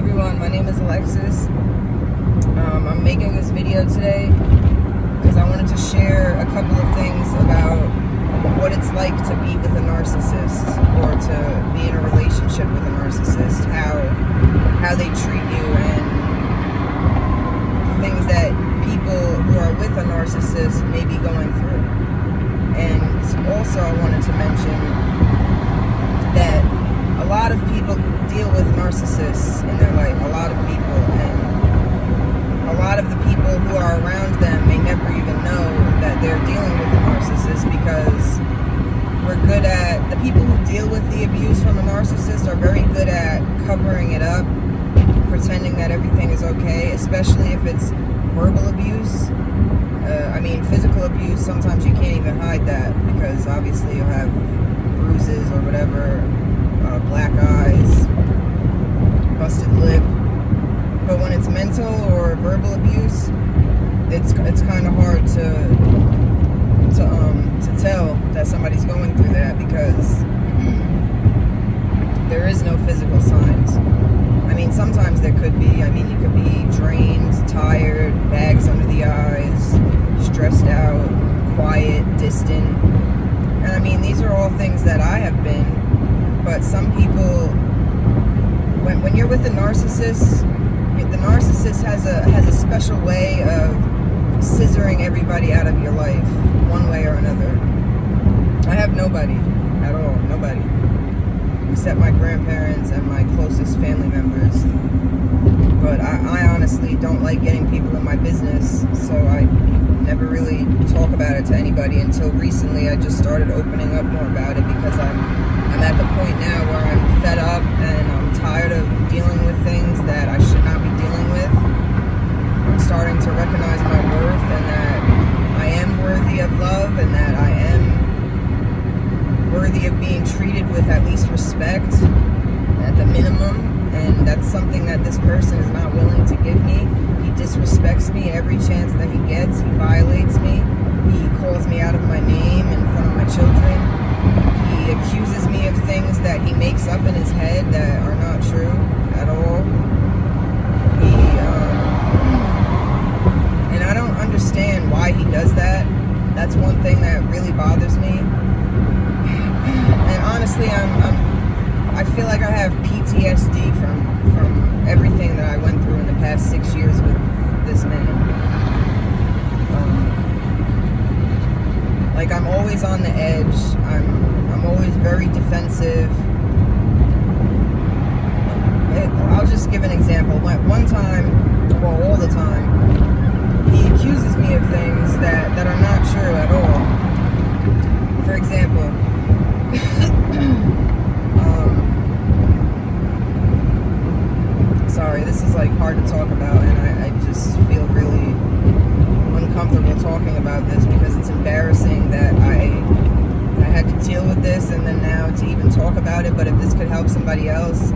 everyone, my name is Alexis. I'm making this video today because I wanted to share a couple of things about what it's like to be with a narcissist or to be in a relationship with a narcissist, how they treat you, and things that people who are with a narcissist may be going through. And also I wanted to mention that a lot of people deal with narcissists in their life, a lot of people, and a lot of the people who are around them may never even know that they're dealing with a narcissist, because the people who deal with the abuse from a narcissist are very good at covering it up, pretending that everything is okay, especially if it's verbal abuse. Physical abuse, sometimes you can't even hide that, because obviously you'll have bruises or whatever, black eyes, busted lip. But when it's mental or verbal abuse, it's kind of hard to tell that somebody's going through that, because there is no physical signs. Sometimes there could be. You could be drained, tired, bags under the eyes, stressed out, quiet, distant. And these are all things that I have been. But some people, when you're with a narcissist, the narcissist has a special way of scissoring everybody out of your life, one way or another. I have nobody at all, nobody, except my grandparents and my closest family members. But I honestly don't like getting people in my business, so I never really talk about it to anybody until recently. I just started opening up more about it because I'm at the point now where I'm fed up and I'm tired of dealing with things that I should not be dealing with. I'm starting to recognize my worth, and that I am worthy of love, and that I am worthy of being treated with at least respect at the minimum. And that's something that this person is not willing to give me. He disrespects me every chance that he gets. He violates me. He calls me out of my name in front of my children. He accuses me of things that he makes up in his head that are not true at all. And I don't understand why he does that. That's one thing that really bothers me. And honestly, I feel like I have PTSD from everything that I went through in the past 6 years with this man. I'm always on the edge. I'm always very defensive. I'll just give an example. One time, well, all the time, he accuses me of things that are not true at all. For example, sorry, this is hard to talk about, and I just feel really uncomfortable talking about this, because it's embarrassing that I had to deal with this, and then now to even talk about it. But if this could help somebody else,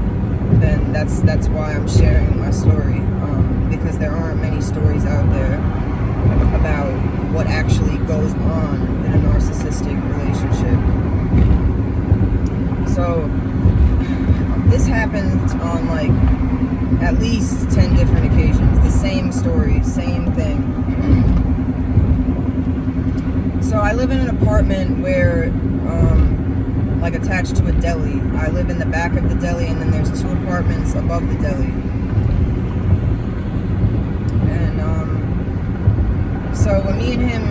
then that's why I'm sharing my story, because there aren't many stories out there about what actually goes on in a narcissistic relationship. So this happened on at least 10 different occasions. The same story, same thing. So I live in an apartment where, attached to a deli. I live in the back of the deli, and then there's 2 apartments above the deli. And so when me and him,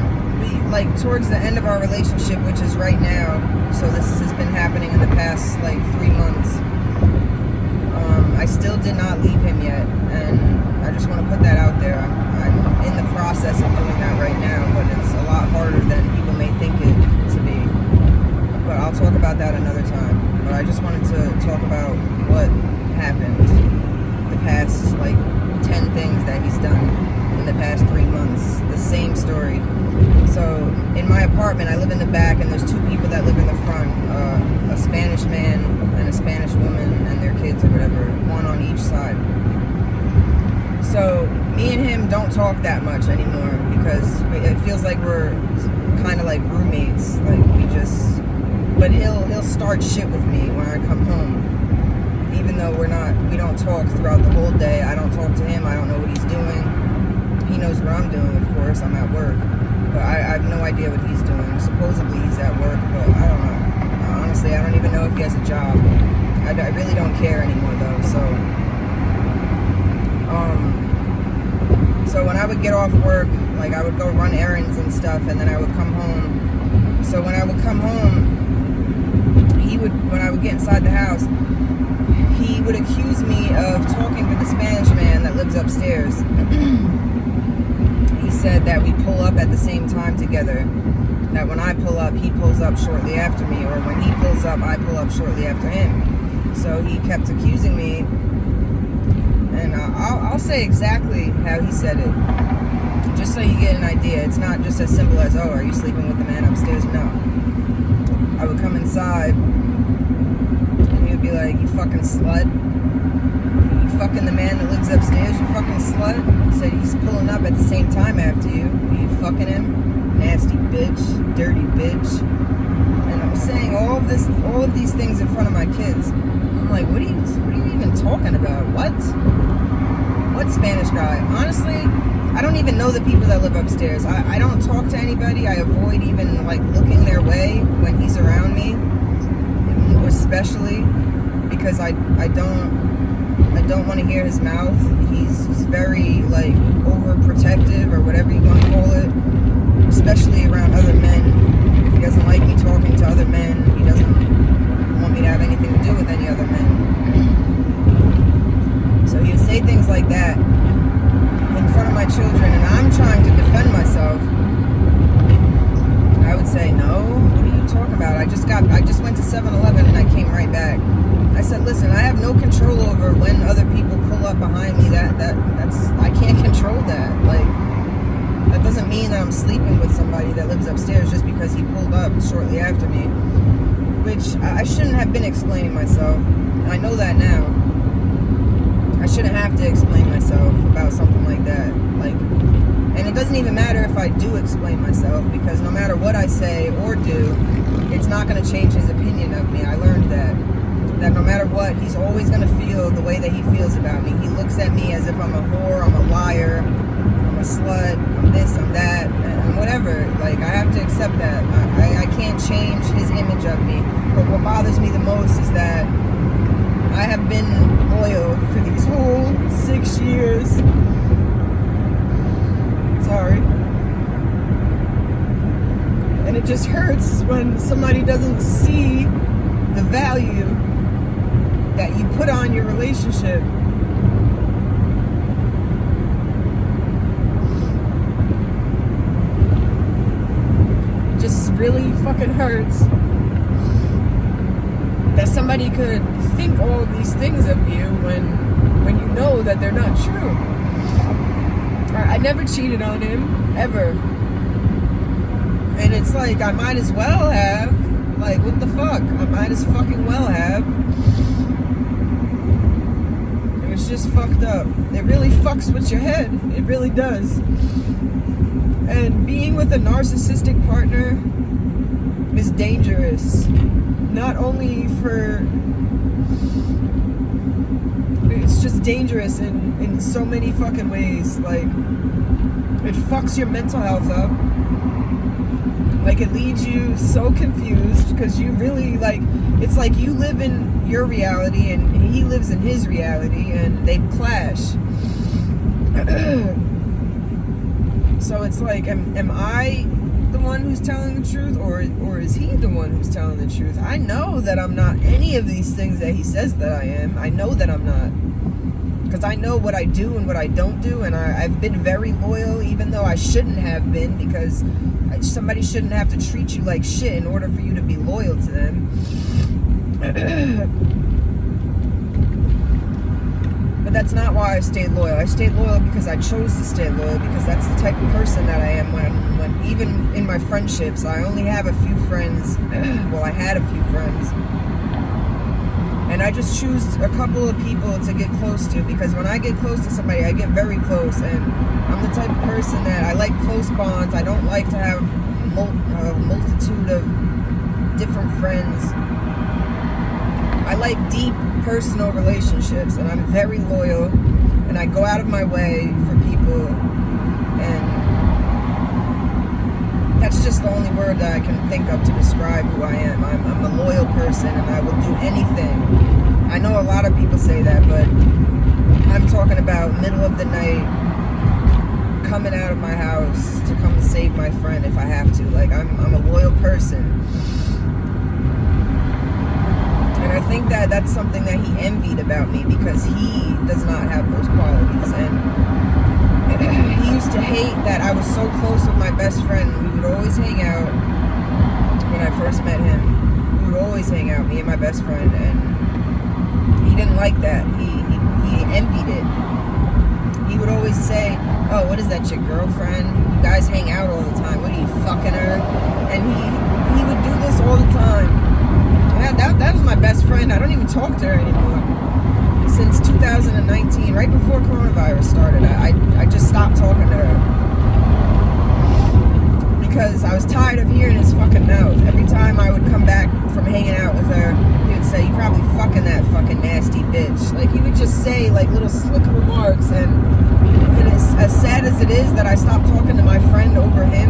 towards the end of our relationship, which is right now, so this has been happening in the past 3 months, I still did not leave him yet, and I just want to put that out there. I'm in the process of doing that right now, but it's a lot harder than people may think it to be. But I'll talk about that another time. But I just wanted to talk about what happened, the past 10 things that he's done in the past 3 months. The same story. So in my apartment, I live in the back, and there's 2 people that live in the front, a Spanish man and a Spanish woman and their kids or whatever, one on each side. So me and him don't talk that much anymore, because it feels like we're kind of like roommates. But he'll start shit with me when I come home. even though we don't talk throughout the whole day. I don't talk to him. I don't know what he's doing. He knows what I'm doing, of course. I'm at work. But I have no idea what he's doing. Supposedly he's at work, but I don't know. Honestly, I don't even know if he has a job. I really don't care anymore, though. So when I would get off work, like I would go run errands and stuff, and then I would come home. So when I would come home, when I would get inside the house, he would accuse me of talking to the Spanish man that lives upstairs. He said that we pull up at the same time together. That when I pull up, he pulls up shortly after me, or when he pulls up, I pull up shortly after him. So he kept accusing me, and I'll say exactly how he said it, just so you get an idea. It's not just as simple as, oh, are you sleeping with the man upstairs? No. I would come inside, and he would be like, you fucking slut. You fucking the man that lives upstairs, you fucking slut. He said he's pulling up at the same time after you. Are you fucking him? Nasty bitch, dirty bitch. And I'm saying all of these things in front of my kids. I'm like, what are you even talking about? What Spanish guy? Honestly, I don't even know the people that live upstairs. I don't talk to anybody. I avoid even like looking their way when he's around me, especially because I don't want to hear his mouth. He's very like overprotective or whatever you want to call it, especially around other men. He doesn't like me talking to other men. He doesn't want me to have anything to do with any other men. So he would say things like that in front of my children, and I'm trying to defend myself. I would say, no, what are you talking about? I just went to 7-Eleven and I came right back. I said, listen, I have no control over when other people pull up behind me. That's I can't control that. Like, that doesn't mean that I'm sleeping with somebody that lives upstairs just because he pulled up shortly after me. Which I shouldn't have been explaining myself. I know that now. I shouldn't have to explain myself about something like that. Like, and it doesn't even matter if I do explain myself, because no matter what I say or do, it's not going to change his opinion of me. I learned that no matter what, he's always going to feel the way that he feels about me. He looks at me as if I'm a whore, I'm a liar, I'm a slut, I'm this, I'm that, and whatever. Like, I have to accept that. I can't change his image of me. But what bothers me the most is that I have been loyal for these whole 6 years. Sorry. And it just hurts when somebody doesn't see the value that you put on your relationship. It just really fucking hurts that somebody could think all of these things of you when you know that they're not true. I never cheated on him, ever. And it's like, I might as well have. Like, what the fuck? I might as fucking well have. And it's just fucked up. It really fucks with your head. It really does. And being with a narcissistic partner is dangerous. Not only for... It's just dangerous in so many fucking ways. Like, it fucks your mental health up. Like, it leaves you so confused because you really, like, it's like you live in your reality and he lives in his reality and they clash. So it's like, am I the one who's telling the truth, or is he the one who's telling the truth? I know that I'm not any of these things that he says that I am. I know that I'm not. Because I know what I do and what I don't do, and I've been very loyal, even though I shouldn't have been, because somebody shouldn't have to treat you like shit in order for you to be loyal to them. But that's not why I stayed loyal. I stayed loyal because I chose to stay loyal, because that's the type of person that I am. When even in my friendships, I only have a few friends. Well, I had a few friends. And I just choose a couple of people to get close to, because when I get close to somebody, I get very close. And I'm the type of person that I like close bonds. I don't like to have a multitude of different friends. I like deep personal relationships, and I'm very loyal, and I go out of my way for people, and that's just the only word that I can think of to describe who I am. I'm a loyal person, and I will do anything. I know a lot of people say that, but I'm talking about middle of the night, coming out of my house to come and save my friend if I have to. Like, I'm a loyal person. And I think that that's something that he envied about me, because he does not have those qualities. And he used to hate that I was so close with my best friend. We would always hang out. When I first met him, we would always hang out, me and my best friend. And he didn't like that. He envied it. He would always say, oh, what is that, your girlfriend? You guys hang out all the time. What are you, fucking her? And he would do this all the time. That was my best friend. I don't even talk to her anymore. Since 2019, right before coronavirus started, I just stopped talking to her. Because I was tired of hearing his fucking mouth. Every time I would come back from hanging out with her, he would say, you probably fucking that fucking nasty bitch. Like, he would just say, like, little slick remarks, and it's as sad as it is that I stopped talking to my friend over him.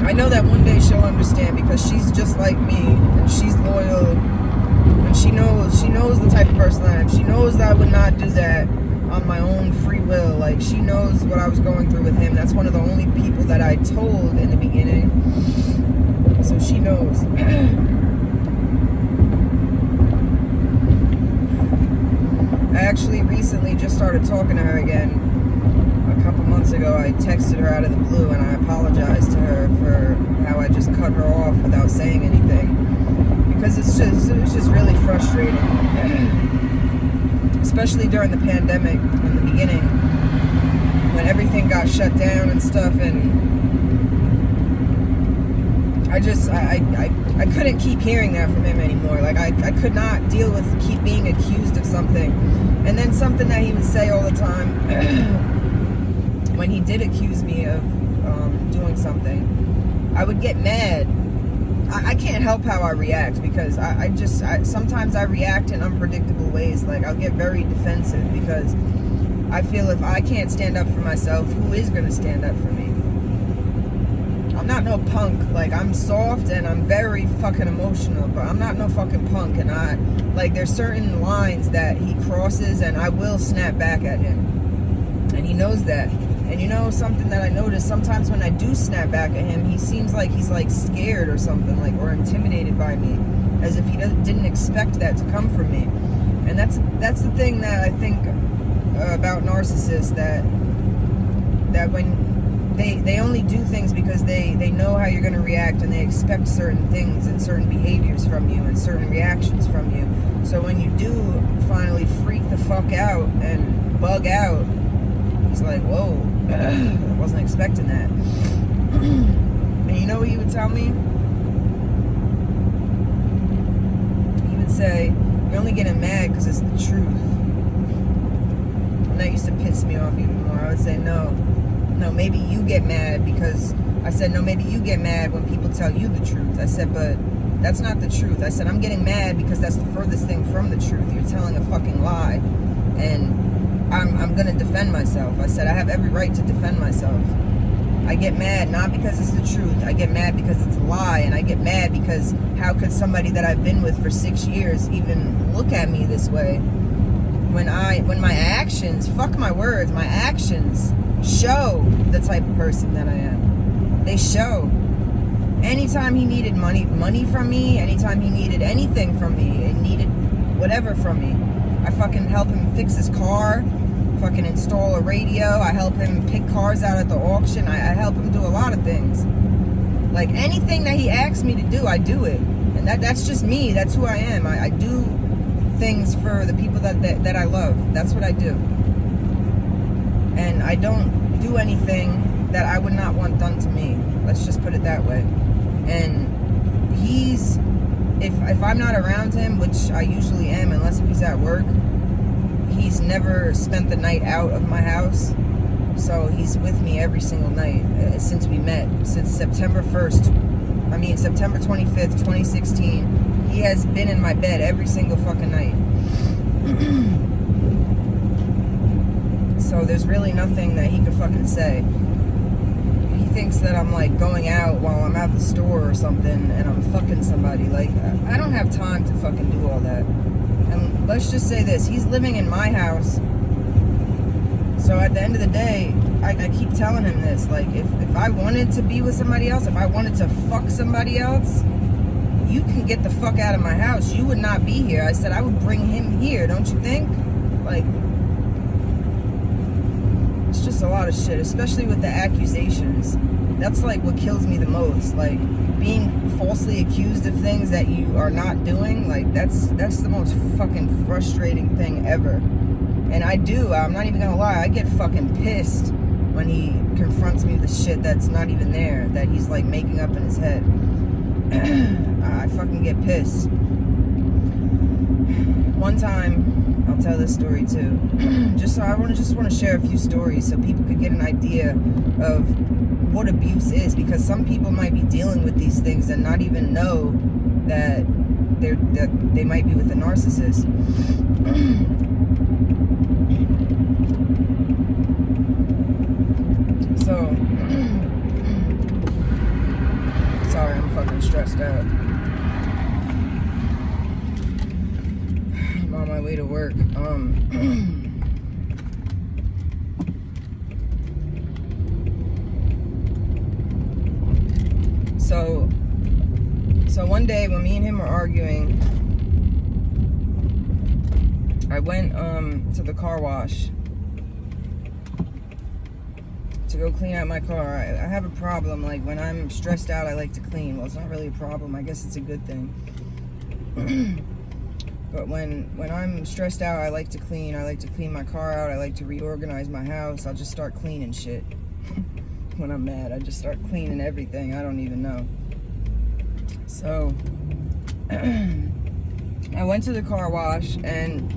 I know that one day she'll understand, because she's just like me, and she's loyal, and she knows the type of person I am. She knows that I would not do that on my own free will. Like, she knows what I was going through with him. That's one of the only people that I told in the beginning, so she knows. I actually recently just started talking to her again. A couple months ago, I texted her out of the blue, and I apologized to her for how I just cut her off without saying anything, because it was just really frustrating, especially during the pandemic in the beginning, when everything got shut down and stuff. And I couldn't keep hearing that from him anymore. Like, I could not deal with keep being accused of something, and then something that he would say all the time. When he did accuse me of doing something, I would get mad. I can't help how I react, because sometimes I react in unpredictable ways. Like, I'll get very defensive, because I feel if I can't stand up for myself, who is going to stand up for me? I'm not no punk. Like, I'm soft and I'm very fucking emotional, but I'm not no fucking punk. And there's certain lines that he crosses, and I will snap back at him. And he knows that. And you know, something that I noticed, sometimes when I do snap back at him, he seems like he's like scared or something, like, or intimidated by me, as if he didn't expect that to come from me. And that's the thing that I think about narcissists, that when they only do things because they know how you're going to react, and they expect certain things and certain behaviors from you and certain reactions from you. So when you do finally freak the fuck out and bug out, it's like, whoa, I wasn't expecting that. And you know what he would tell me? He would say, you're only getting mad because it's the truth. And that used to piss me off even more. I would say, no, maybe you get mad because... I said, no, maybe you get mad when people tell you the truth. I said, but that's not the truth. I said, I'm getting mad because that's the furthest thing from the truth. You're telling a fucking lie. And I'm going to defend myself. I said, I have every right to defend myself. I get mad not because it's the truth. I get mad because it's a lie. And I get mad because how could somebody that I've been with for 6 years even look at me this way? When my actions, fuck my words, my actions show the type of person that I am. They show. Anytime he needed money from me, anytime he needed anything from me, he needed whatever from me, I fucking help him fix his car, fucking install a radio, I help him pick cars out at the auction, I help him do a lot of things. Like, anything that he asks me to do, I do it. And that's just me, that's who I am. I do things for the people that I love. That's what I do. And I don't do anything that I would not want done to me. Let's just put it that way. And if I'm not around him, which I usually am, unless if he's at work, he's never spent the night out of my house. So he's with me every single night since we met, since September 1st, September 25th, 2016, he has been in my bed every single fucking night. So there's really nothing that he could fucking say. He thinks that I'm like going out while I'm at the store or something and I'm fucking somebody. Like, I don't have time to fucking do all that. And let's just say this, he's living in my house. So at the end of the day, I keep telling him this, like, if I wanted to be with somebody else, if I wanted to fuck somebody else, you can get the fuck out of my house. You would not be here. I said I would bring him here, don't you think? Like, it's just a lot of shit, especially with the accusations. That's like what kills me the most. Like, being falsely accused of things that you are not doing, like, that's the most fucking frustrating thing ever. And I'm not even gonna lie, I get fucking pissed when he confronts me with shit that's not even there, that he's like making up in his head. I fucking get pissed. One time, I'll tell this story too. I want to share a few stories so people could get an idea of what abuse is, because some people might be dealing with these things and not even know that they might be with a narcissist. So, sorry, I'm fucking stressed out. I'm on my way to work. So one day when me and him were arguing, I went to the car wash to go clean out my car. I have a problem, like when I'm stressed out I like to clean. Well, it's not really a problem, I guess it's a good thing. But when I'm stressed out I like to clean my car out, I like to reorganize my house. I'll just start cleaning shit. When I'm mad I just start cleaning everything, I don't even know. So I went to the car wash, and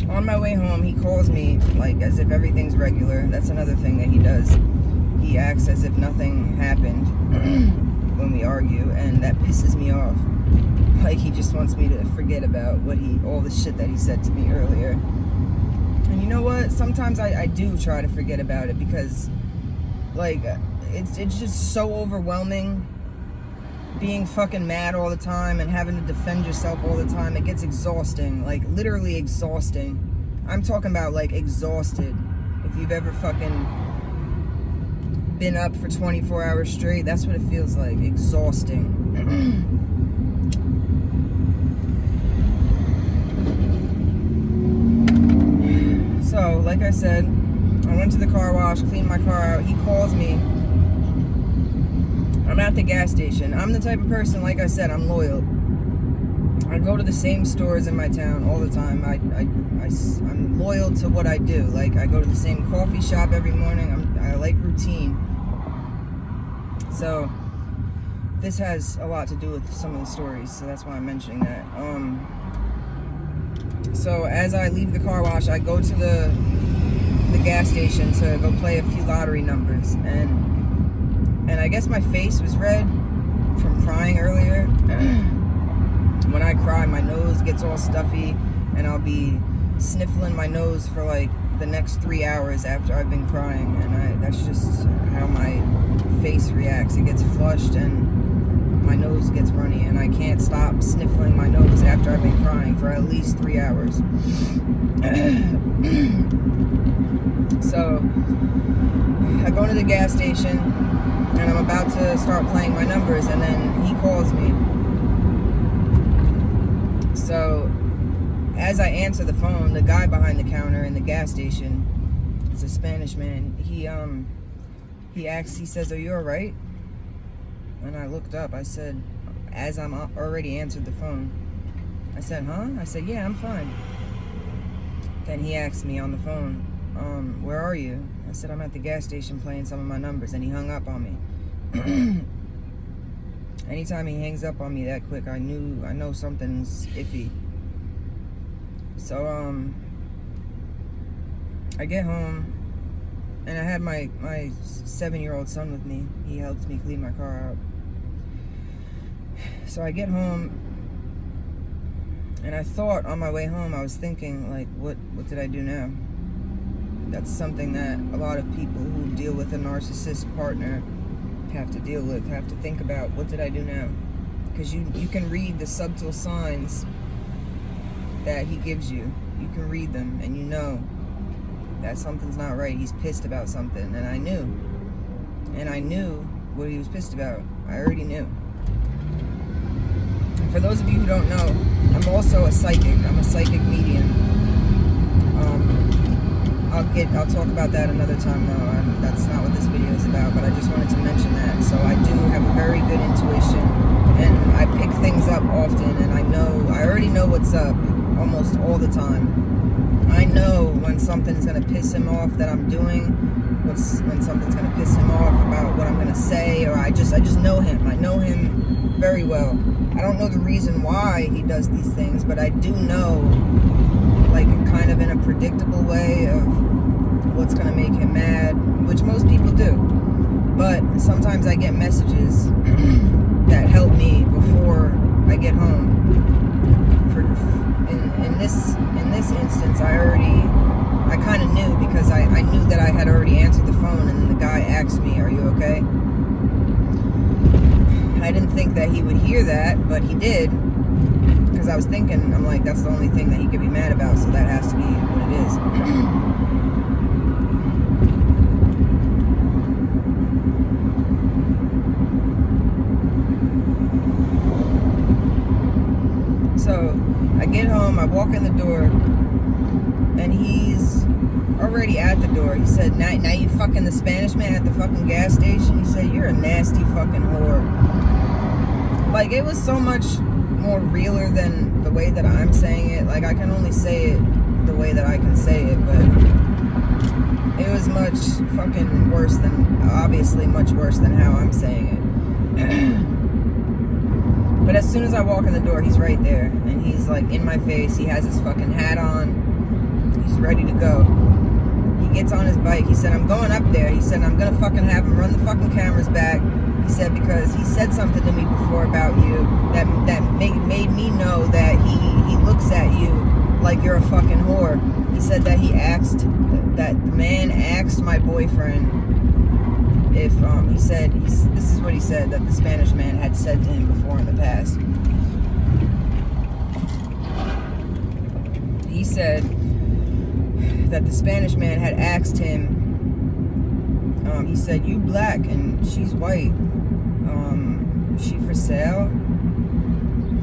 on my way home, he calls me like as if everything's regular. That's another thing that he does. He acts as if nothing happened when we argue, and that pisses me off. Like, he just wants me to forget about all the shit that he said to me earlier. And you know what? Sometimes I do try to forget about it, because like it's just so overwhelming being fucking mad all the time and having to defend yourself all the time. It gets exhausting, like literally exhausting. I'm talking about like exhausted. If you've ever fucking been up for 24 hours straight, that's what it feels like, exhausting. So, like I said, I went to the car wash, cleaned my car out. He calls me. I'm at the gas station. I'm the type of person, like I said, I'm loyal. I go to the same stores in my town all the time. I'm loyal to what I do. Like, I go to the same coffee shop every morning. I like routine. So, this has a lot to do with some of the stories, so that's why I'm mentioning that. So, as I leave the car wash, I go to the gas station to go play a few lottery numbers, and I guess my face was red from crying earlier. When I cry, my nose gets all stuffy, and I'll be sniffling my nose for like the next 3 hours after I've been crying, and that's just how my face reacts. It gets flushed and my nose gets runny, and I can't stop sniffling my nose after I've been crying for at least 3 hours. So I go to the gas station, and I'm about to start playing my numbers, and then he calls me. So as I answer the phone, the guy behind the counter in the gas station, it's a Spanish man, he asks, he says, "Are you all right?" And I looked up, I said, as I'm already answered the phone, I said, "Huh?" I said, "Yeah, I'm fine." Then he asked me on the phone, "Where are you?" I said, "I'm at the gas station playing some of my numbers," and he hung up on me. Anytime he hangs up on me that quick, I know something's iffy. So, I get home, And I had my 7-year-old son with me. He helped me clean my car out. So I get home, and I thought on my way home, I was thinking, like, what did I do now? That's something that a lot of people who deal with a narcissist partner have to deal with, have to think about. What did I do now? Because you can read the subtle signs that he gives you. You can read them, and you know that something's not right. He's pissed about something, and I knew. And I knew what he was pissed about. I already knew. And for those of you who don't know, I'm also a psychic. I'm a psychic medium. I'll talk about that another time though. That's not what this video is about, but I just wanted to mention that. So I do have a very good intuition, and I pick things up often, and I already know what's up almost all the time. I know when something's gonna piss him off that I'm doing, when something's gonna piss him off about what I'm gonna say, or I just know him. I know him very well. I don't know the reason why he does these things, but I do know, like, kind of in a predictable way of what's gonna make him mad, which most people do. But sometimes I get messages that help me before I get home. In this instance, I kind of knew, because I knew that I had already answered the phone, and then the guy asked me, "Are you okay?" I didn't think that he would hear that, but he did, because I was thinking, I'm like, that's the only thing that he could be mad about, so that has to be what it is. So I get home, I walk in the door, and he's already at the door. He said, now you fucking the Spanish man at the fucking gas station? He said, "You're a nasty fucking whore." Like, it was so much more realer than the way that I'm saying it. Like, I can only say it the way that I can say it, but it was much fucking worse than, obviously much worse than how I'm saying it. But as soon as I walk in the door, he's right there, and he's like in my face. He has his fucking hat on. He's ready to go. He gets on his bike. He said, "I'm going up there." He said, "I'm gonna fucking have him run the fucking cameras back." He said, "Because he said something to me before about you that made me know that he looks at you like you're a fucking whore." He said that the man asked my boyfriend if this is what he said that the Spanish man had said to him before in the past. He said that the Spanish man had asked him, he said, "You black and she's white. Is she for sale?"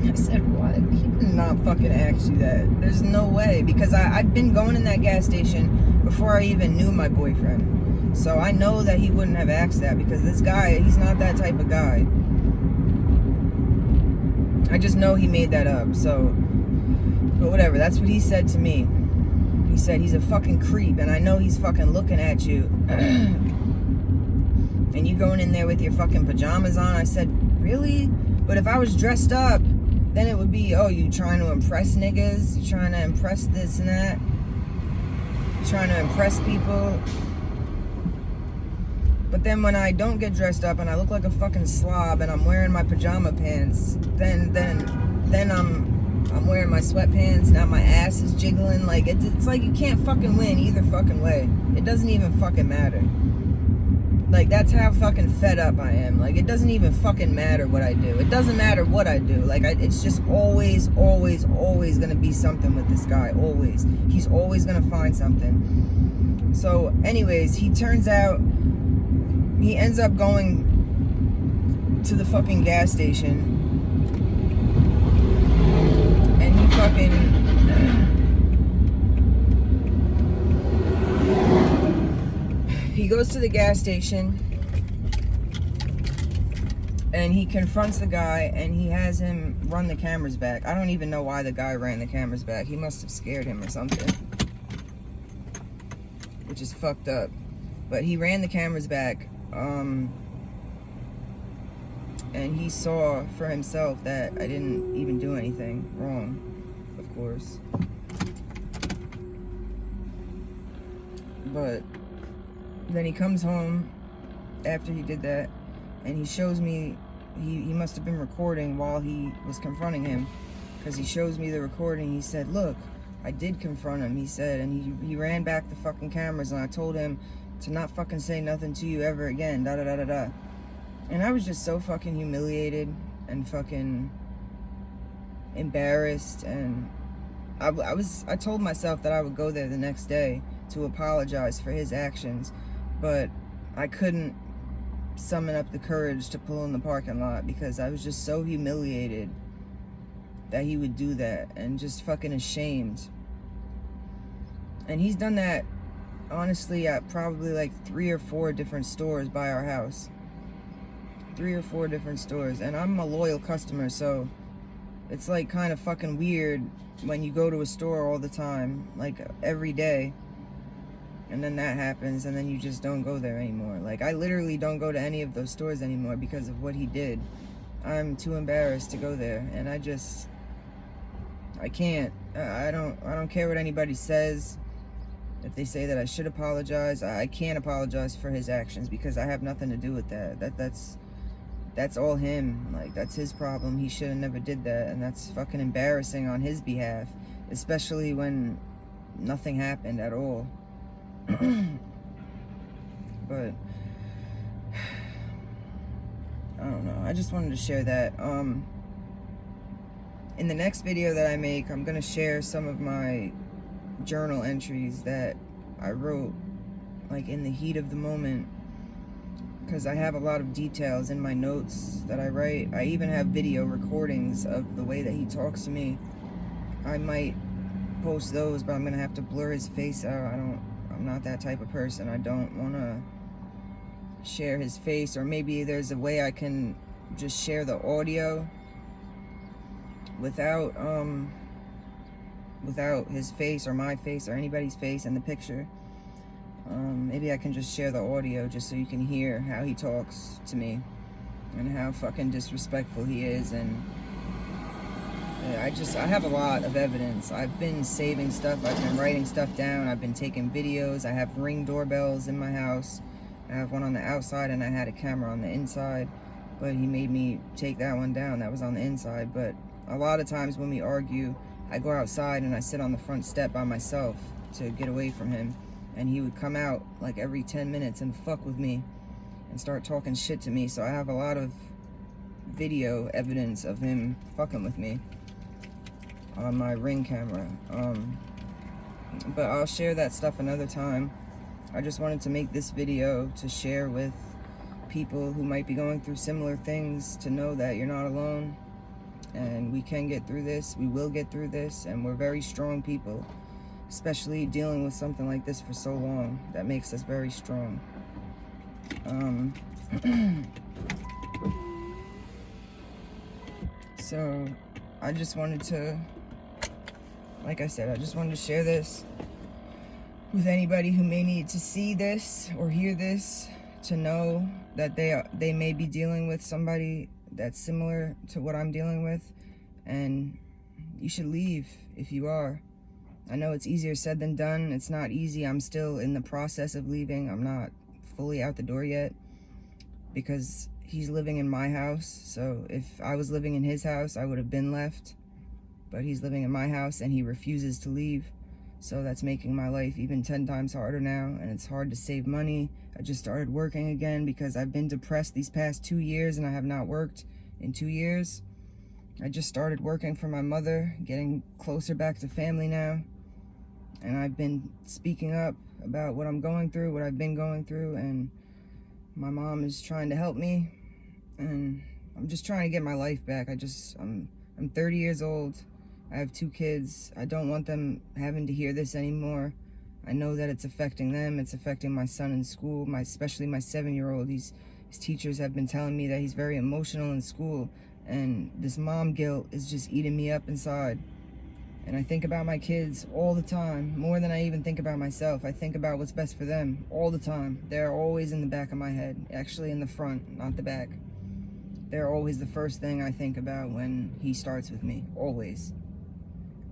I said, "What?" He did not fucking ask you that. There's no way, because I'd been going in that gas station before I even knew my boyfriend. So I know that he wouldn't have asked that, because this guy, he's not that type of guy. I just know he made that up, so, but whatever, that's what he said to me. He said, "He's a fucking creep, and I know he's fucking looking at you." And you going in there with your fucking pajamas on? I said, "Really? But if I was dressed up, then it would be, oh, you trying to impress niggas? You trying to impress this and that? You trying to impress people?" But then when I don't get dressed up and I look like a fucking slob and I'm wearing my pajama pants, then I'm wearing my sweatpants. Now my ass is jiggling. Like, it's like you can't fucking win either fucking way. It doesn't even fucking matter. Like, that's how fucking fed up I am. Like, it doesn't even fucking matter what I do. It doesn't matter what I do. Like, it's just always gonna be something with this guy. Always. He's always gonna find something. So, anyways, he ends up going to the fucking gas station, and he fucking he goes to the gas station, and he confronts the guy, and he has him run the cameras back. I don't even know why the guy ran the cameras back. He must have scared him or something, which is fucked up. But he ran the cameras back, and he saw for himself that I didn't even do anything wrong, of course. But Then he comes home after he did that, and he shows me, he must have been recording while he was confronting him, because he shows me the recording. He said, look, I did confront him, he said, and he ran back the fucking cameras, and I told him to not fucking say nothing to you ever again, da da da da da. And I was just so fucking humiliated and fucking embarrassed, and I told myself that I would go there the next day to apologize for his actions, but I couldn't summon up the courage to pull in the parking lot because I was just so humiliated that he would do that, and just fucking ashamed. And he's done that, honestly, at probably like 3 or 4 different stores by our house. 3 or 4 different stores, and I'm a loyal customer, so it's like kind of fucking weird when you go to a store all the time, like every day, and then that happens, and then you just don't go there anymore. Like, I literally don't go to any of those stores anymore because of what he did. I'm too embarrassed to go there, and I can't. I don't care what anybody says. If they say that I should apologize, I can't apologize for his actions because I have nothing to do with that. That's all him. Like, that's his problem. He should have never did that, and that's fucking embarrassing on his behalf, especially when nothing happened at all. But I don't know. I just wanted to share that. In the next video that I make, I'm gonna share some of my journal entries that I wrote, like, in the heat of the moment, because I have a lot of details in my notes that I write. I even have video recordings of the way that he talks to me. I might post those, but I'm gonna have to blur his face out. I'm not that type of person. I don't want to share his face, or maybe there's a way I can just share the audio without his face or my face or anybody's face in the picture. Maybe I can just share the audio just so you can hear how he talks to me and how fucking disrespectful he is. And I have a lot of evidence. I've been saving stuff. I've been writing stuff down. I've been taking videos. I have Ring doorbells in my house. I have one on the outside, and I had a camera on the inside, but he made me take that one down. That was on the inside. But a lot of times when we argue, I go outside and I sit on the front step by myself to get away from him, and he would come out like every 10 minutes and fuck with me and start talking shit to me. So I have a lot of video evidence of him fucking with me on my Ring camera. But I'll share that stuff another time. I just wanted to make this video to share with people who might be going through similar things, to know that you're not alone, and we can get through this. We will get through this, and we're very strong people, especially dealing with something like this for so long. That makes us very strong. So I just wanted to, like I said, I just wanted to share this with anybody who may need to see this or hear this, to know that they may be dealing with somebody that's similar to what I'm dealing with, and you should leave if you are. I know it's easier said than done. It's not easy. I'm still in the process of leaving. I'm not fully out the door yet because he's living in my house. So if I was living in his house, I would have been left. But he's living in my house and he refuses to leave. So that's making my life even 10 times harder now, and it's hard to save money. I just started working again because I've been depressed these past 2 years and I have not worked in 2 years. I just started working for my mother, getting closer back to family now. And I've been speaking up about what I'm going through, what I've been going through, and my mom is trying to help me. And I'm just trying to get my life back. I'm 30 years old. I have 2 kids. I don't want them having to hear this anymore. I know that it's affecting them. It's affecting my son in school, especially my 7-year-old. His teachers have been telling me that he's very emotional in school, and this mom guilt is just eating me up inside. And I think about my kids all the time, more than I even think about myself. I think about what's best for them all the time. They're always in the back of my head, actually in the front, not the back. They're always the first thing I think about when he starts with me, always.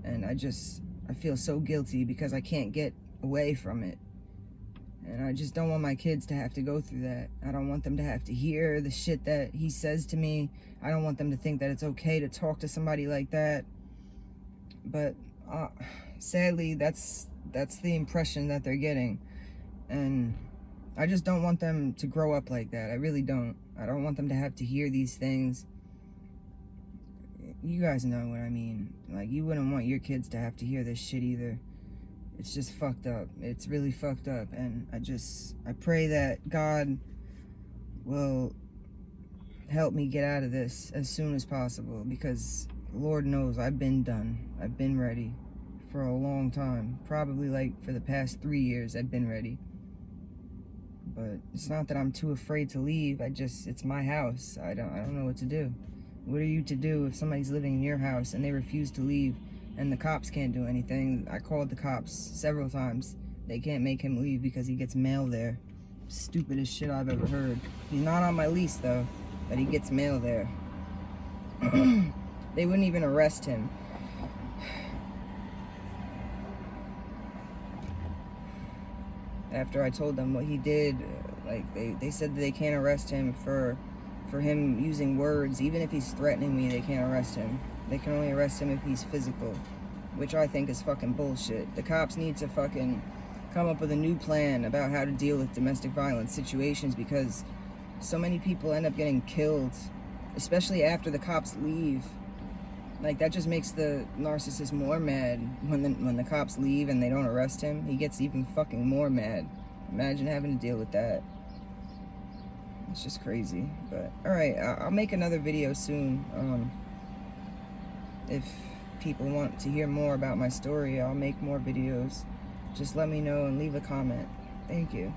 And I feel so guilty because I can't get away from it. And I just don't want my kids to have to go through that. I don't want them to have to hear the shit that he says to me. I don't want them to think that it's okay to talk to somebody like that. But sadly, that's the impression that they're getting. And I just don't want them to grow up like that. I really don't. I don't want them to have to hear these things. You guys know what I mean. Like, you wouldn't want your kids to have to hear this shit either. It's just fucked up. It's really fucked up. And I pray that God will help me get out of this as soon as possible, because Lord knows I've been done. I've been ready for a long time. Probably like for the past 3 years I've been ready. But it's not that I'm too afraid to leave. It's my house. I don't know what to do. What are you to do if somebody's living in your house and they refuse to leave and the cops can't do anything? I called the cops several times. They can't make him leave because he gets mail there. Stupidest shit I've ever heard. He's not on my lease though, but he gets mail there. They wouldn't even arrest him. After I told them what he did, like they said that they can't arrest him for him using words. Even if he's threatening me, they can't arrest him. They can only arrest him if he's physical, which I think is fucking bullshit. The cops need to fucking come up with a new plan about how to deal with domestic violence situations, because so many people end up getting killed, especially after the cops leave. Like, that just makes the narcissist more mad. When the cops leave and they don't arrest him, he gets even fucking more mad. Imagine having to deal with that. It's just crazy. But alright, I'll make another video soon. If people want to hear more about my story, I'll make more videos. Just let me know and leave a comment. Thank you.